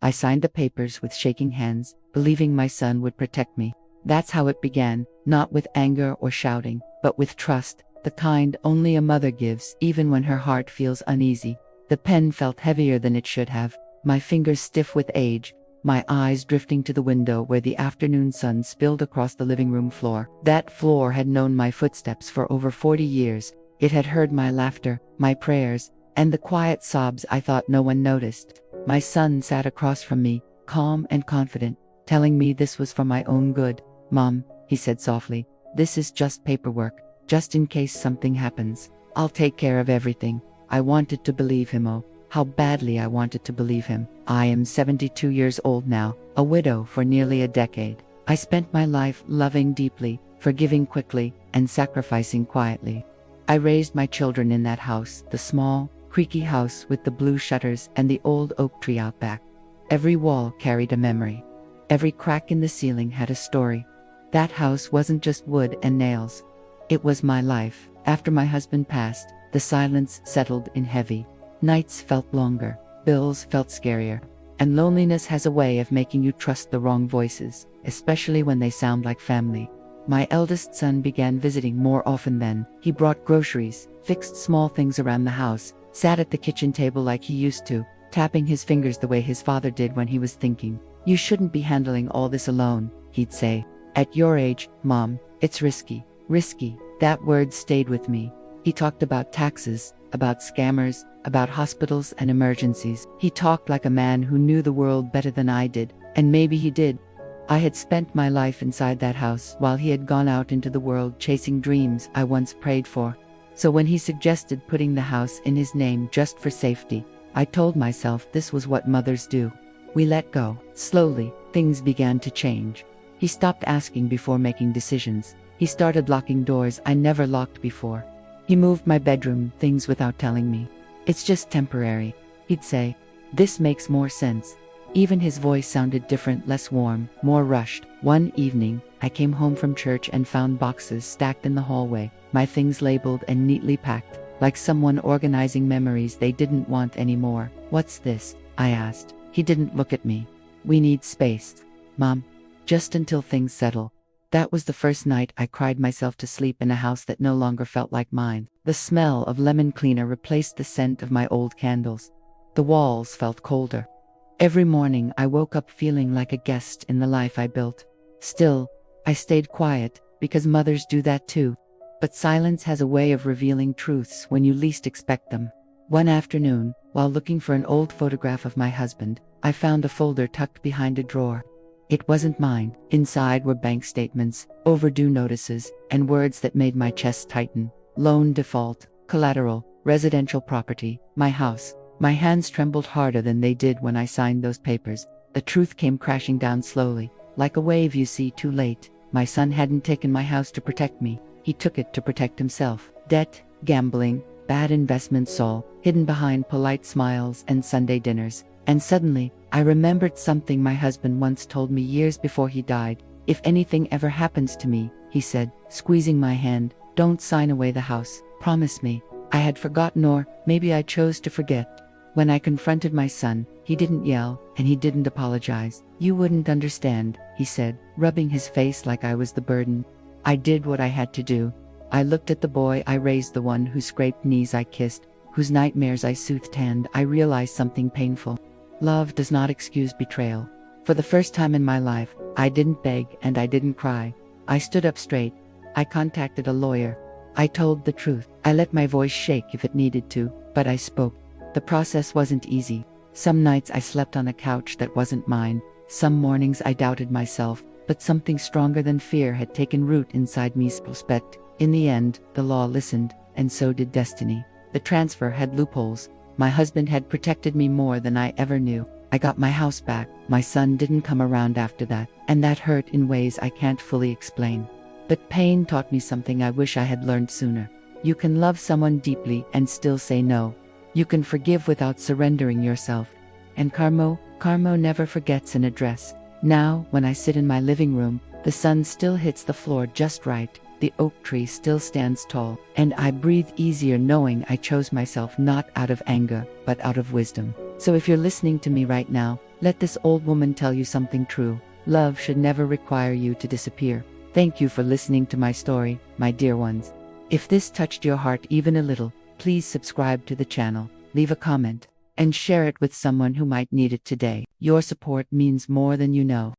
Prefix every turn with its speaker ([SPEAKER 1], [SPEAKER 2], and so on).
[SPEAKER 1] I signed the papers with shaking hands, believing my son would protect me. That's how it began, not with anger or shouting, but with trust, the kind only a mother gives even when her heart feels uneasy. The pen felt heavier than it should have, my fingers stiff with age, my eyes drifting to the window where the afternoon sun spilled across the living room floor. That floor had known my footsteps for over 40 years. It had heard my laughter, my prayers, and the quiet sobs I thought no one noticed. My son sat across from me, calm and confident, telling me this was for my own good. "Mom," he said softly, "this is just paperwork, just in case something happens. I'll take care of everything." I wanted to believe him. Oh, how badly I wanted to believe him. I am 72 years old now, a widow for nearly a decade. I spent my life loving deeply, forgiving quickly, and sacrificing quietly. I raised my children in that house, the small, creaky house with the blue shutters and the old oak tree out back. Every wall carried a memory. Every crack in the ceiling had a story. That house wasn't just wood and nails. It was my life. After my husband passed, the silence settled in heavy. Nights felt longer, bills felt scarier, and loneliness has a way of making you trust the wrong voices, especially when they sound like family. My eldest son began visiting more often then. He brought groceries, fixed small things around the house, sat at the kitchen table like he used to, tapping his fingers the way his father did when he was thinking. "You shouldn't be handling all this alone," he'd say. "At your age, Mom, it's risky." Risky, that word stayed with me. He talked about taxes, about scammers, about hospitals and emergencies. He talked like a man who knew the world better than I did, and maybe he did. I had spent my life inside that house while he had gone out into the world chasing dreams I once prayed for. So when he suggested putting the house in his name just for safety, I told myself this was what mothers do. We let go. Slowly, things began to change. He stopped asking before making decisions. He started locking doors I never locked before. He moved my bedroom things without telling me. "It's just temporary," he'd say. "This makes more sense." Even his voice sounded different, less warm, more rushed. One evening, I came home from church and found boxes stacked in the hallway, my things labeled and neatly packed, like someone organizing memories they didn't want anymore. "What's this?" I asked. He didn't look at me. "We need space, Mom. Just until things settle." That was the first night I cried myself to sleep in a house that no longer felt like mine. The smell of lemon cleaner replaced the scent of my old candles. The walls felt colder. Every morning I woke up feeling like a guest in the life I built. Still, I stayed quiet, because mothers do that too. But silence has a way of revealing truths when you least expect them. One afternoon, while looking for an old photograph of my husband, I found a folder tucked behind a drawer. It wasn't mine. Inside were bank statements, overdue notices, and words that made my chest tighten. Loan default, collateral, residential property, my house. My hands trembled harder than they did when I signed those papers. The truth came crashing down slowly, like a wave you see too late. My son hadn't taken my house to protect me. He took it to protect himself. Debt, gambling, bad investments, all hidden behind polite smiles and Sunday dinners. And suddenly, I remembered something my husband once told me years before he died. "If anything ever happens to me," he said, squeezing my hand, "don't sign away the house. Promise me." I had forgotten, or maybe I chose to forget. When I confronted my son, he didn't yell, and he didn't apologize. "You wouldn't understand," he said, rubbing his face like I was the burden. I did what I had to do. I looked at the boy I raised, the one whose scraped knees I kissed, whose nightmares I soothed, and I realized something painful. Love does not excuse betrayal. For the first time in my life, I didn't beg and I didn't cry. I stood up straight. I contacted a lawyer. I told the truth. I let my voice shake if it needed to, but I spoke. The process wasn't easy. Some nights I slept on a couch that wasn't mine. Some mornings I doubted myself, but something stronger than fear had taken root inside me. But in the end, the law listened, and so did destiny. The transfer had loopholes. My husband had protected me more than I ever knew. I got my house back. My son didn't come around after that, and that hurt in ways I can't fully explain. But pain taught me something I wish I had learned sooner. You can love someone deeply and still say no. You can forgive without surrendering yourself. And Carmo never forgets an address. Now, when I sit in my living room, the sun still hits the floor just right. The oak tree still stands tall, and I breathe easier knowing I chose myself not out of anger, but out of wisdom. So if you're listening to me right now, Let this old woman tell you something true. Love should never require you to disappear. Thank you for listening to my story, my dear ones. If this touched your heart even a little, please subscribe to the channel, leave a comment, and share it with someone who might need it today. Your support means more than you know.